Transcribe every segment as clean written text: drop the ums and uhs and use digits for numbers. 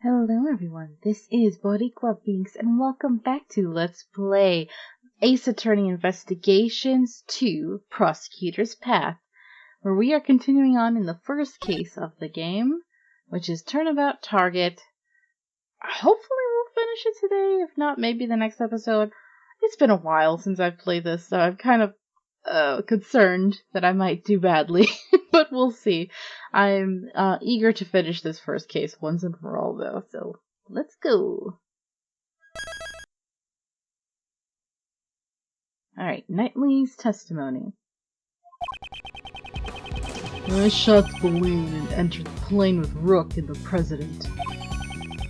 Hello everyone, this is Boricua Binks and welcome back to Let's Play Ace Attorney Investigations 2 Prosecutor's Path, where we are continuing on in the first case of the game, which is Turnabout Target. Hopefully we'll finish it today, if not maybe the next episode. It's been a while since I've played this, so I'm kind of concerned that I might do badly, but we'll see. I'm eager to finish this first case once and for all, though, so let's go. Alright, Knightley's testimony. I shot the balloon and entered the plane with Rook and the President.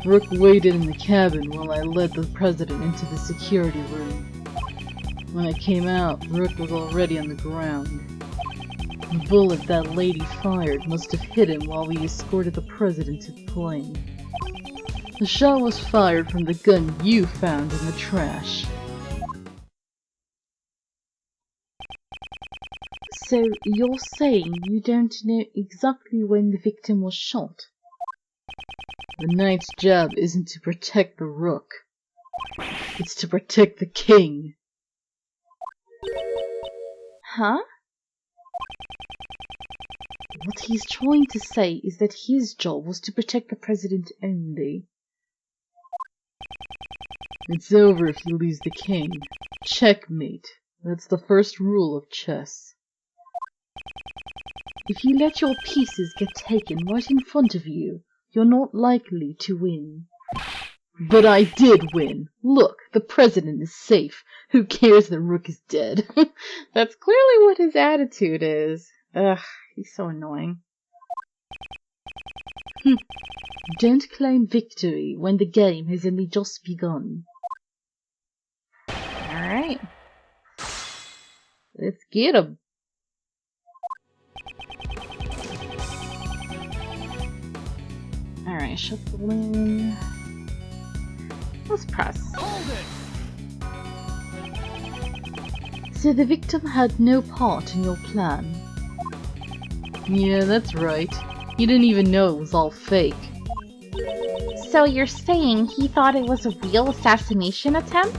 Rook waited in the cabin while I led the President into the security room. When I came out, Rook was already on the ground. The bullet that lady fired must have hit him while we escorted the President to the plane. The shot was fired from the gun you found in the trash. So, you're saying you don't know exactly when the victim was shot? The Knight's job isn't to protect the Rook. It's to protect the King. Huh? What he's trying to say is that his job was to protect the President only. It's over if you lose the King. Checkmate. That's the first rule of chess. If you let your pieces get taken right in front of you, you're not likely to win. But I did win. Look, the President is safe. Who cares that Rook is dead? That's clearly what his attitude is. Ugh, he's so annoying. Don't claim victory when the game has only just begun. Alright. Let's get him. Alright, shut the balloon. Let's press. Hold it. So the victim had no part in your plan? Yeah, that's right. He didn't even know it was all fake. So you're saying he thought it was a real assassination attempt?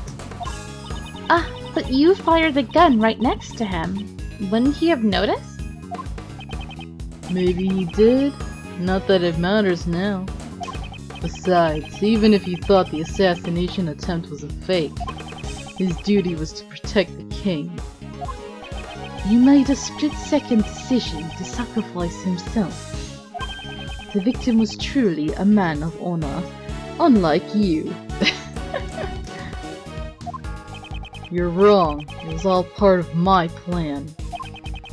But you fired the gun right next to him. Wouldn't he have noticed? Maybe he did. Not that it matters now. Besides, even if he thought the assassination attempt was a fake, his duty was to protect the King. You made a split-second decision to sacrifice himself. The victim was truly a man of honor, unlike you. You're wrong. It was all part of my plan.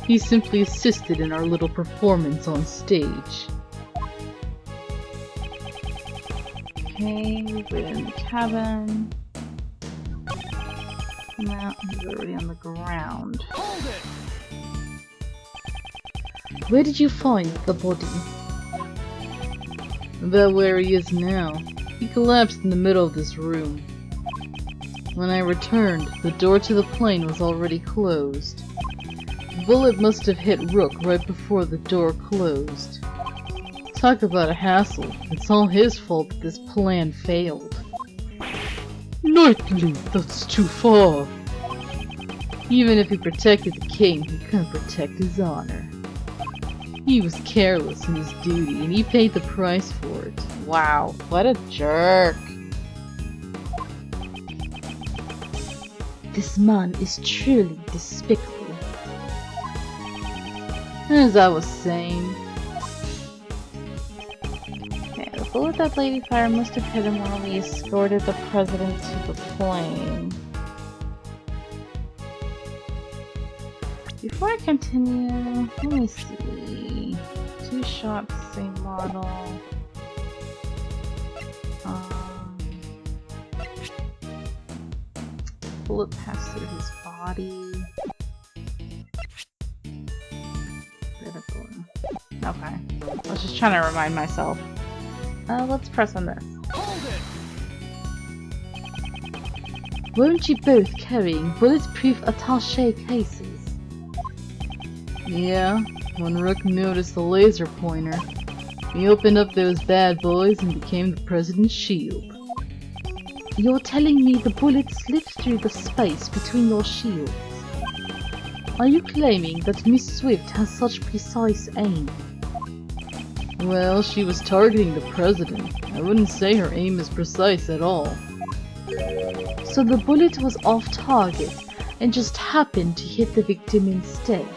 He simply assisted in our little performance on stage. Okay, we're in the cabin. Now he's already on the ground. Hold it. Where did you find the body? About where he is now. He collapsed in the middle of this room. When I returned, the door to the plane was already closed. The bullet must have hit Rook right before the door closed. Talk about a hassle. It's all his fault that this plan failed. Knightley, that's too far. Even if he protected the King, he couldn't protect his honor. He was careless in his duty, and he paid the price for it. Wow, what a jerk. This man is truly despicable. As I was saying, the bullet that lady fired must have hit him while we escorted the President to the plane. Before I continue, let me see. 2 shots, same model. Bullet passed through his body. Okay. I was just trying to remind myself. Let's press on this. Hold it. Weren't you both carrying bulletproof attaché cases? Yeah, when Rook noticed the laser pointer, He opened up those bad boys and became the president's shield. You're telling me the bullet slipped through the space between your shields? Are you claiming that Miss Swift has such precise aim? Well, she was targeting the president. I wouldn't say her aim is precise at all. So the bullet was off target and just happened to hit the victim instead.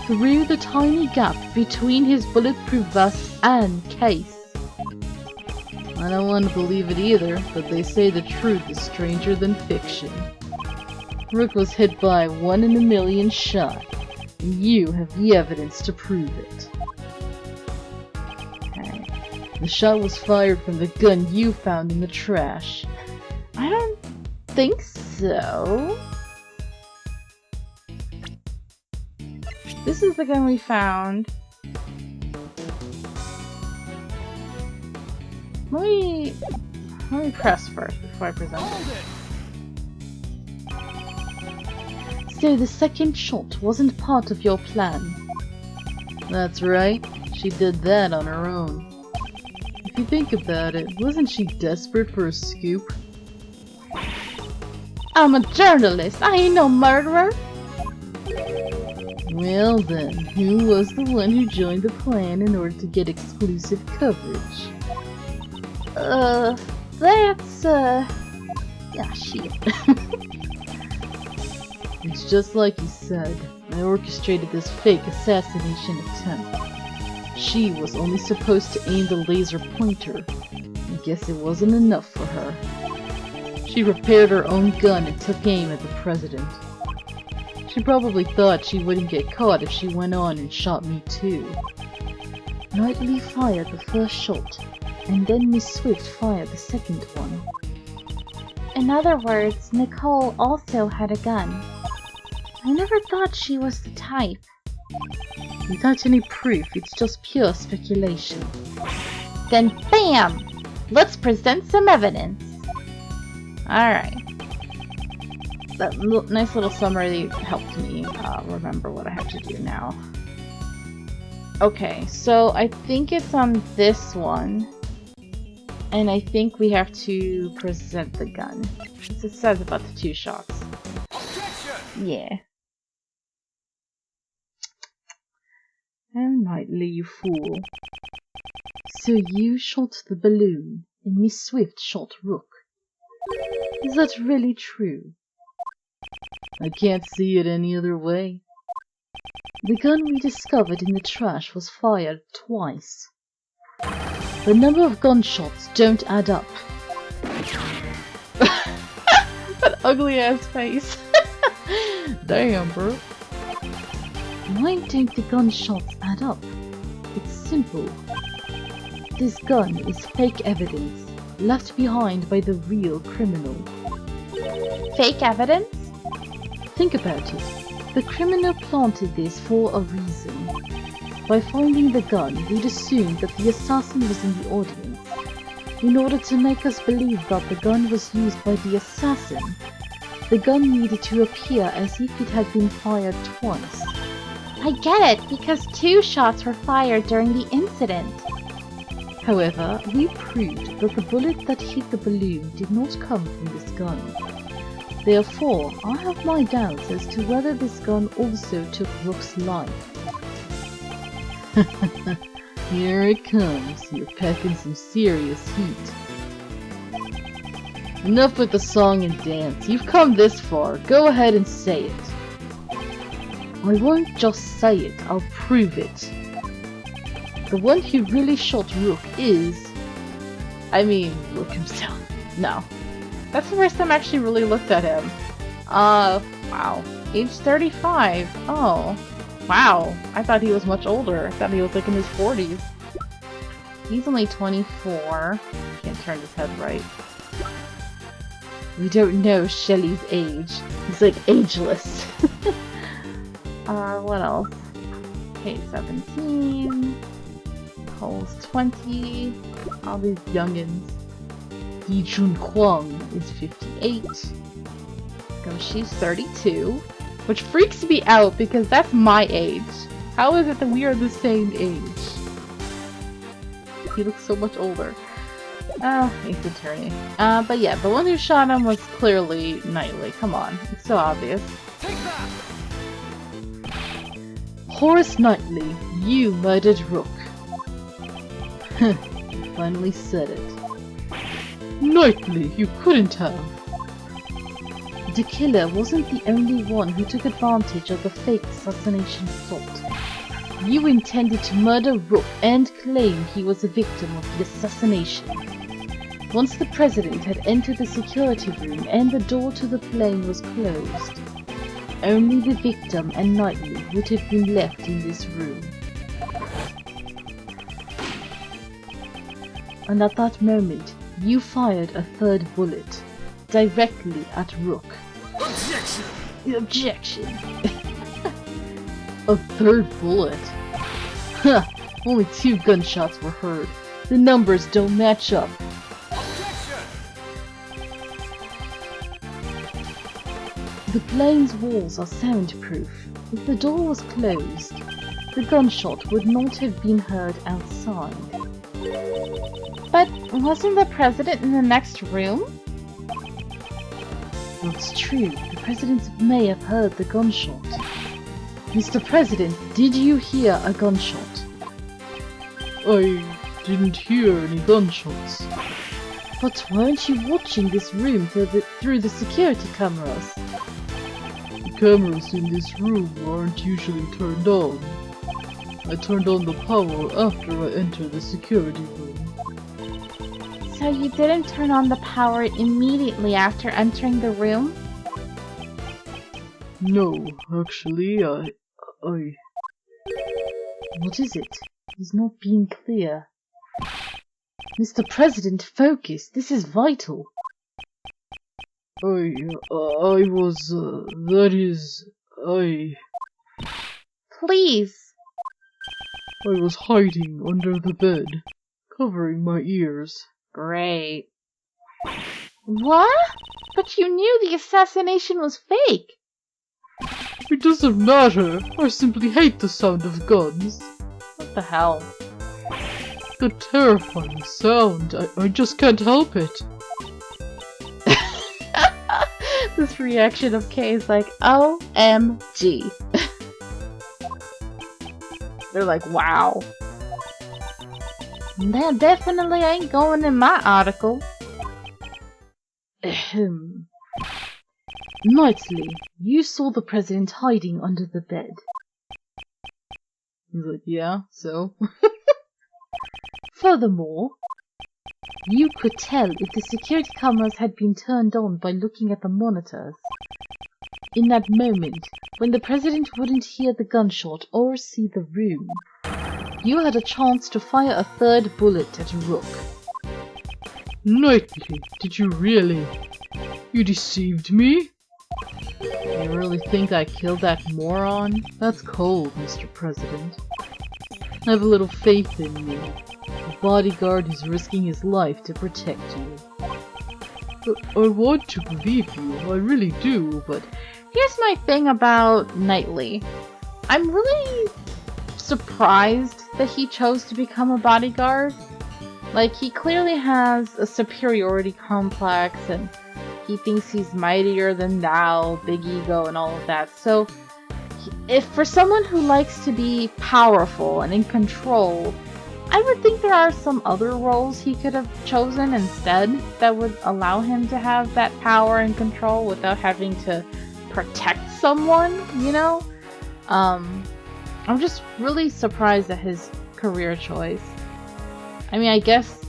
Through the tiny gap between his bulletproof vest and case. I don't want to believe it either, but they say the truth is stranger than fiction. Rook was hit by a 1 in a million shot, and you have the evidence to prove it. Okay. The shot was fired from the gun you found in the trash. I don't think so. This is the gun we found. Let me press first before I present it. So the second shot wasn't part of your plan? That's right. She did that on her own. If you think about it, wasn't she desperate for a scoop? I'm a journalist. I ain't no murderer. Well then, who was the one who joined the plan in order to get exclusive coverage? Yeah, shit. It's just like he said. I orchestrated this fake assassination attempt. She was only supposed to aim the laser pointer. I guess it wasn't enough for her. She repaired her own gun and took aim at the president. She probably thought she wouldn't get caught if she went on and shot me too. Knightley fired the first shot, and then Miss Swift fired the second one. In other words, Nicole also had a gun. I never thought she was the type. Without any proof, it's just pure speculation. Then BAM! Let's present some evidence! Alright. That nice little summary helped me remember what I have to do now. Okay, so I think it's on this one. And I think we have to present the gun. It says about the 2 shots. Objection! Yeah. Oh, Knightley, you fool. So you shot the balloon, and Miss Swift shot Rook. Is that really true? I can't see it any other way. The gun we discovered in the trash was fired twice. The number of gunshots don't add up. That ugly ass face. Damn, bro. Why don't the gunshots add up? It's simple. This gun is fake evidence, left behind by the real criminal. Fake evidence? Think about it. The criminal planted this for a reason. By finding the gun, we'd assumed that the assassin was in the audience. In order to make us believe that the gun was used by the assassin, the gun needed to appear as if it had been fired twice. I get it, because 2 shots were fired during the incident. However, we proved that the bullet that hit the balloon did not come from this gun. Therefore, I have my doubts as to whether this gun also took Rook's life. Here it comes. You're packing some serious heat. Enough with the song and dance. You've come this far. Go ahead and say it. I won't just say it, I'll prove it. The one who really shot Rook is... Rook himself. No. That's the first time I actually really looked at him. Wow. Age 35. Oh. Wow. I thought he was much older. I thought he was like in his 40s. He's only 24. Can't turn his head right. We don't know Shelly's age. He's like ageless. What else? Okay, 17. Cole's 20. All these youngins. Yi Chun Huang is 58. She's 32. Which freaks me out because that's my age. How is it that we are the same age? He looks so much older. Oh, Ace Attorney. But yeah, the one who shot him was clearly Knightley. Come on, it's so obvious. Horace Knightley, you murdered Rook. You finally said it. Knightley, you couldn't have. The killer wasn't the only one who took advantage of the fake assassination plot. You intended to murder Rook and claim he was a victim of the assassination. Once the president had entered the security room and the door to the plane was closed, only the victim and Knightley would have been left in this room. And at that moment, you fired a third bullet, directly at Rook. Objection! Objection! A third bullet? Huh, only 2 gunshots were heard. The numbers don't match up. Objection! The plane's walls are soundproof. If the door was closed, the gunshot would not have been heard outside. But wasn't the president in the next room? That's true. The president may have heard the gunshot. Mr. President, did you hear a gunshot? I didn't hear any gunshots. But weren't you watching this room through the security cameras? The cameras in this room aren't usually turned on. I turned on the power after I entered the security room. So you didn't turn on the power immediately after entering the room? No, actually, I... What is it? He's not being clear. Mr. President, focus. This is vital. Please. I was hiding under the bed, covering my ears. Great. What? But you knew the assassination was fake. It doesn't matter. I simply hate the sound of guns. What the hell? The terrifying sound. I just can't help it. This reaction of Kay is like, OMG. They're like, wow. That definitely ain't going in my article. Ahem. Knightley, you saw the president hiding under the bed. He's like, yeah, so? Furthermore, you could tell if the security cameras had been turned on by looking at the monitors. In that moment, when the president wouldn't hear the gunshot or see the room, you had a chance to fire a third bullet at Rook. Knightley, did you really? You deceived me? You really think I killed that moron? That's cold, Mr. President. Have a little faith in me. The bodyguard is risking his life to protect you. I want to believe you, I really do, but... Here's my thing about Knightley. I'm really surprised that he chose to become a bodyguard. Like, he clearly has a superiority complex, and he thinks he's mightier than thou, big ego and all of that. So, if for someone who likes to be powerful and in control, I would think there are some other roles he could have chosen instead that would allow him to have that power and control without having to protect someone, you know? I'm just really surprised at his career choice. I mean, I guess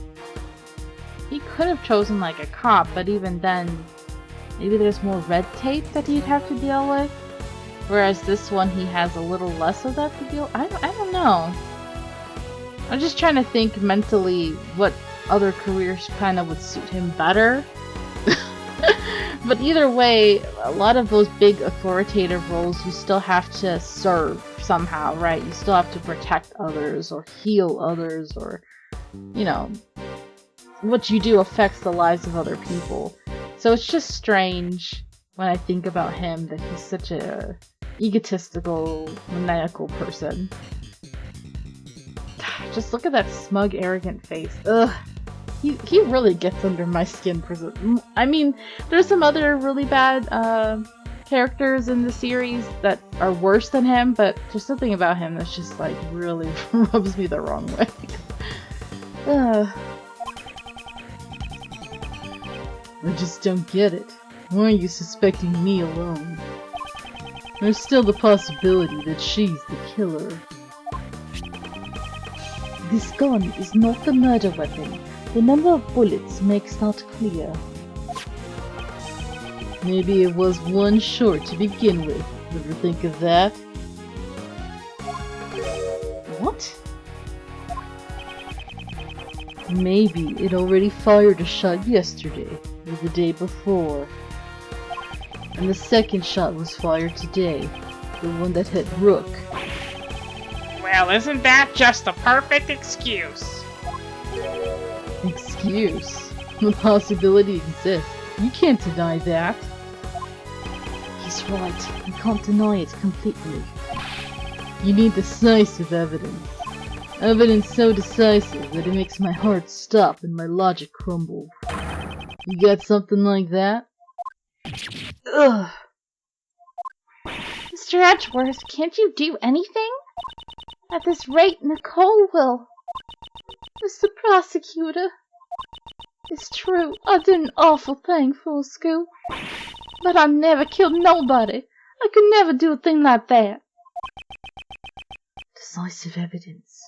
he could have chosen like a cop, but even then, maybe there's more red tape that he'd have to deal with. Whereas this one, he has a little less of that to deal with. I don't know. I'm just trying to think mentally what other careers kind of would suit him better. But either way, a lot of those big authoritative roles, you still have to serve somehow, right? You still have to protect others or heal others, or, you know, what you do affects the lives of other people. So it's just strange when I think about him that he's such a egotistical, maniacal person. Just look at that smug, arrogant face. Ugh. He really gets under my skin. I mean, there's some other really bad characters in the series that are worse than him, but there's something about him that's just like really rubs me the wrong way. I just don't get it. Why are you suspecting me alone? There's still the possibility that she's the killer. This gun is not the murder weapon. The number of bullets makes that clear. Maybe it was one short to begin with. Ever think of that? What? Maybe it already fired a shot yesterday, or the day before. And the second shot was fired today, the one that hit Rook. Well, isn't that just the perfect excuse? Excuse? The possibility exists. You can't deny that. He's right. You can't deny it completely. You need decisive evidence. Evidence so decisive that it makes my heart stop and my logic crumble. You got something like that? Ugh. Mr. Edgeworth, can't you do anything? At this rate, Nicole will. Mr. Prosecutor. It's true, I did an awful thing for school. But I never killed nobody. I could never do a thing like that. Decisive evidence.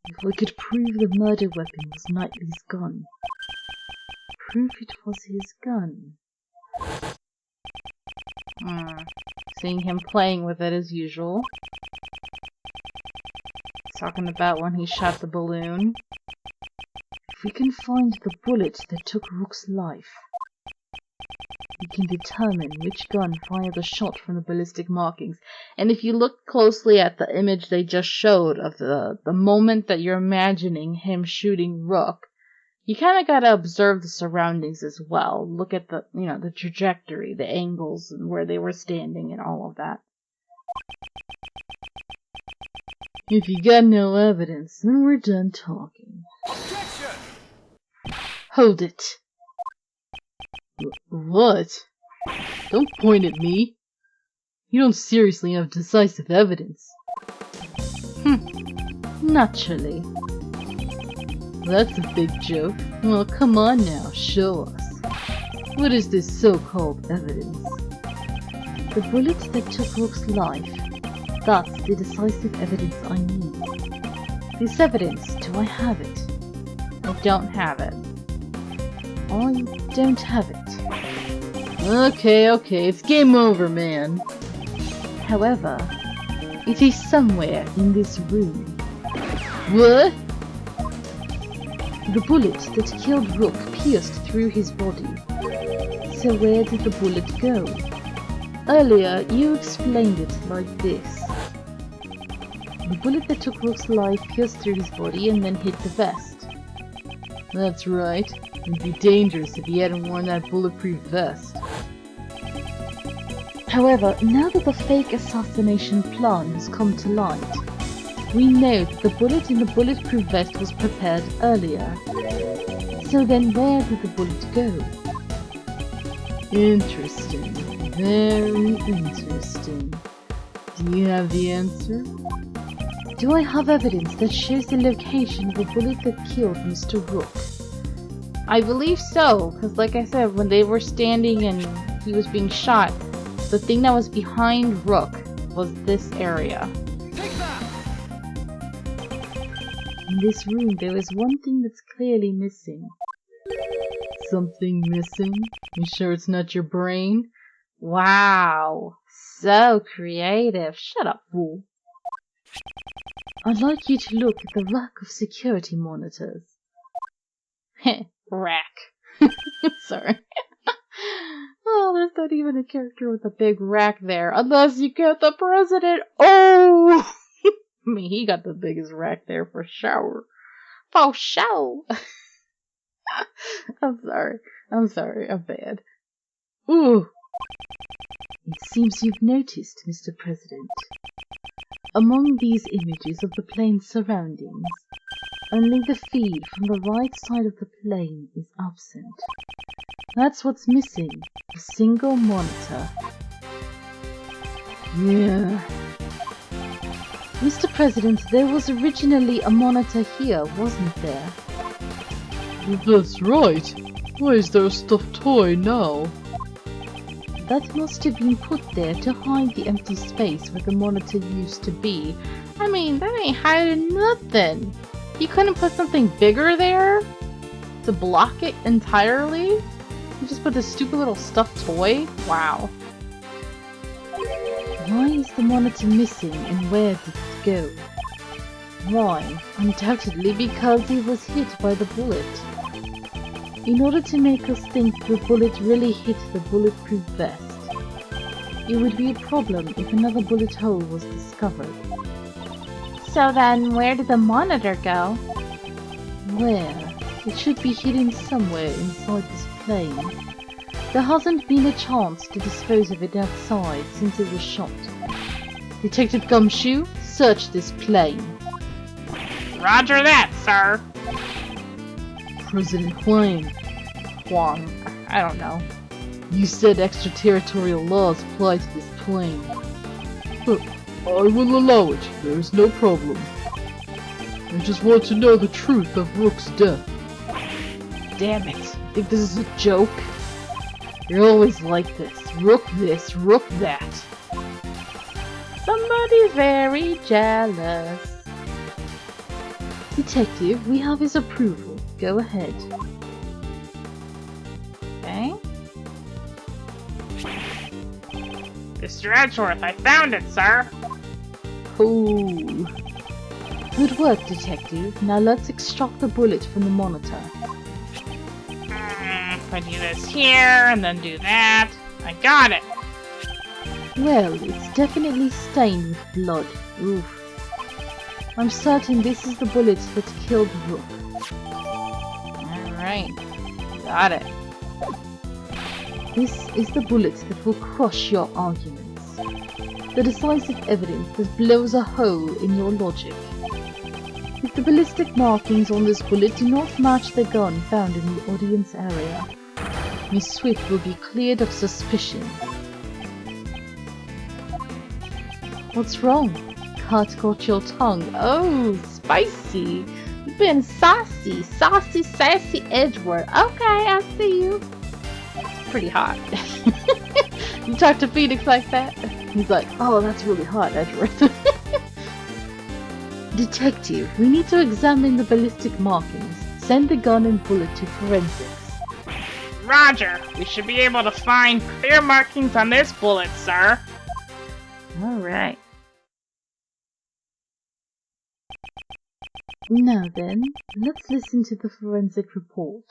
If we could prove the murder weapon was Knightley's gun. Prove it was his gun. Seeing him playing with it as usual. Talking about when he shot the balloon. If we can find the bullet that took Rook's life, we can determine which gun fired the shot from the ballistic markings. And if you look closely at the image they just showed of the moment that you're imagining him shooting Rook, you kind of gotta observe the surroundings as well. Look at the, the trajectory, the angles, and where they were standing and all of that. If you got no evidence, then we're done talking. Objection! Hold it. What? Don't point at me. You don't seriously have decisive evidence. Naturally. That's a big joke. Well, come on now, show us. What is this so-called evidence? The bullet that took Rook's life. That's the decisive evidence I need. This evidence, do I have it? I don't have it. I don't have it. Okay, it's game over, man. However, it is somewhere in this room. What? The bullet that killed Rook pierced through his body. So where did the bullet go? Earlier, you explained it like this. The bullet that took Rook's life pierced through his body and then hit the vest. That's right. It'd be dangerous if he hadn't worn that bulletproof vest. However, now that the fake assassination plan has come to light, we know that the bullet in the bulletproof vest was prepared earlier. So then where did the bullet go? Interesting. Very interesting. Do you have the answer? Do I have evidence that shows the location of the bullet that killed Mr. Rook? I believe so, because like I said, when they were standing and he was being shot, the thing that was behind Rook was this area. In this room, there is one thing that's clearly missing. Something missing? You sure it's not your brain? Wow, so creative. Shut up, fool. I'd like you to look at the rack of security monitors. Heh, rack. Sorry. Oh, there's not even a character with a big rack there, unless you get the president. Oh! I mean, he got the biggest rack there for sure. For sure. I'm sorry, I'm bad. Ooh! It seems you've noticed, Mr. President. Among these images of the plane's surroundings, only the feed from the right side of the plane is absent. That's what's missing, a single monitor. Yeah. Mr. President, there was originally a monitor here, wasn't there? That's right. Why is there a stuffed toy now? That must have been put there to hide the empty space where the monitor used to be. I mean, that ain't hiding nothing. You couldn't put something bigger there to block it entirely? You just put this stupid little stuffed toy? Wow. Why is the monitor missing and where did it go? Why? Undoubtedly because it was hit by the bullet. In order to make us think the bullet really hit the bulletproof vest, it would be a problem if another bullet hole was discovered. So then, where did the monitor go? Where? It should be hidden somewhere inside this plane. There hasn't been a chance to dispose of it outside since it was shot. Detective Gumshoe, search this plane. Roger that, sir. President Huang, I don't know. you said extraterritorial laws apply to this plane. I will allow it. There is no problem. I just want to know the truth of Rook's death. Damn it. Think this is a joke? You're always like this, Rook that. Somebody's very jealous. Detective, we have his approval. Go ahead. Okay. Mr. Edgeworth, I found it, sir. Cool. Good work, Detective. Now let's extract the bullet from the monitor. If I do this here, and then do that. I got it. Well, it's definitely stained with blood. Oof. I'm certain this is the bullet that killed Rook. Alright. Got it. This is the bullet that will crush your arguments. The decisive evidence that blows a hole in your logic. If the ballistic markings on this bullet do not match the gun found in the audience area, Miss Swift will be cleared of suspicion. What's wrong? Cat got your tongue. Oh, spicy. You've been saucy. Saucy, sassy Edgeworth. Okay, I see you. Pretty hot. You talk to Phoenix like that? He's like, oh, that's really hot, Edgeworth. Detective, we need to examine the ballistic markings. Send the gun and bullet to forensics. Roger. We should be able to find clear markings on this bullet, sir. Alright. Now then, let's listen to the forensic report.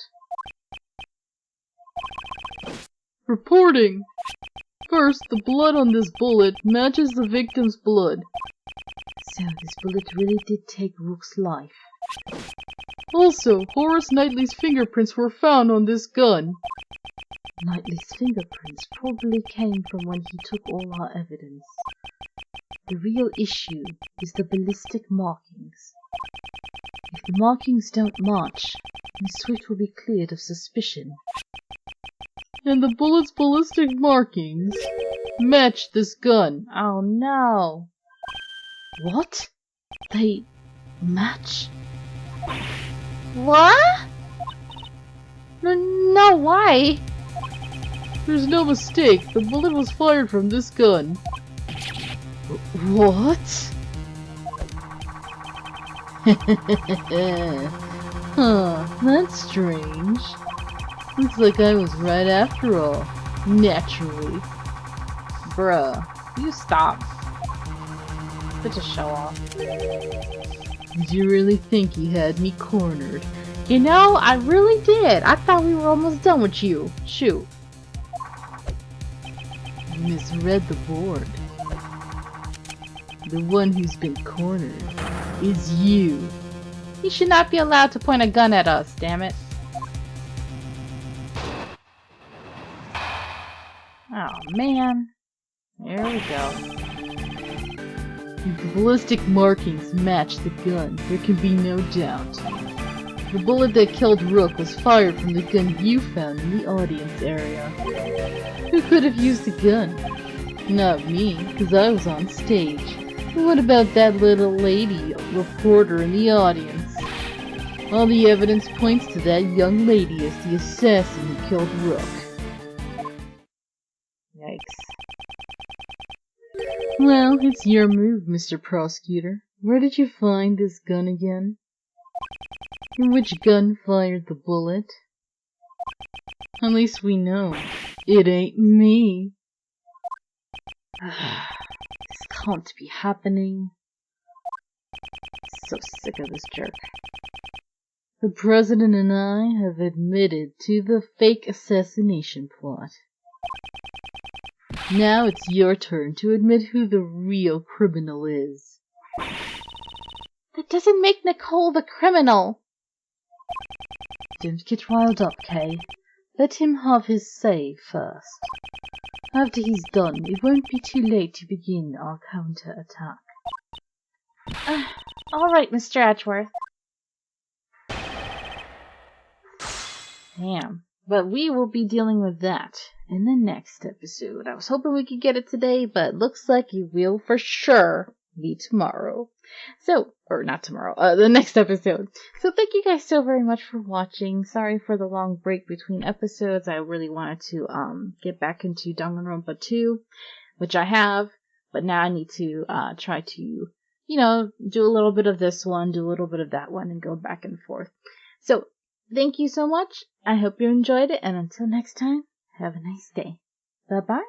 Reporting! First, the blood on this bullet matches the victim's blood. So this bullet really did take Rook's life. Also, Horace Knightley's fingerprints were found on this gun. Knightley's fingerprints probably came from when he took all our evidence. The real issue is the ballistic markings. If the markings don't match, Miss Swift will be cleared of suspicion. And the bullet's ballistic markings match this gun. Oh no. What? They match? What? No, why? There's no mistake, the bullet was fired from this gun. What? Huh, that's strange. Looks like I was right after all. Naturally. Bruh, you stop. Such a show off. Did you really think you had me cornered? You know, I really did. I thought we were almost done with you. Shoot. You misread the board. The one who's been cornered is you. You should not be allowed to point a gun at us, damn it. Oh man. Here we go. If the ballistic markings match the gun, there can be no doubt. The bullet that killed Rook was fired from the gun you found in the audience area. Who could have used the gun? Not me, because I was on stage. But what about that little lady reporter in the audience? All the evidence points to that young lady as the assassin who killed Rook. Yikes. Well, it's your move, Mr. Prosecutor. Where did you find this gun again? And which gun fired the bullet? At least we know. It ain't me. This can't be happening. So sick of this jerk. The President and I have admitted to the fake assassination plot. Now it's your turn to admit who the real criminal is. That doesn't make Nicole the criminal. Don't get riled up, Kay. Let him have his say first. After he's done, it won't be too late to begin our counter-attack. Alright, Mr. Edgeworth. Damn. But we will be dealing with that in the next episode. I was hoping we could get it today, but looks like it will for sure be tomorrow. So, or not tomorrow, the next episode. So thank you guys so very much for watching. Sorry for the long break between episodes. I really wanted to get back into Danganronpa 2, which I have, but now I need to try to, you know, do a little bit of this one, do a little bit of that one, and go back and forth. So, thank you so much. I hope you enjoyed it, and until next time, have a nice day. Bye-bye.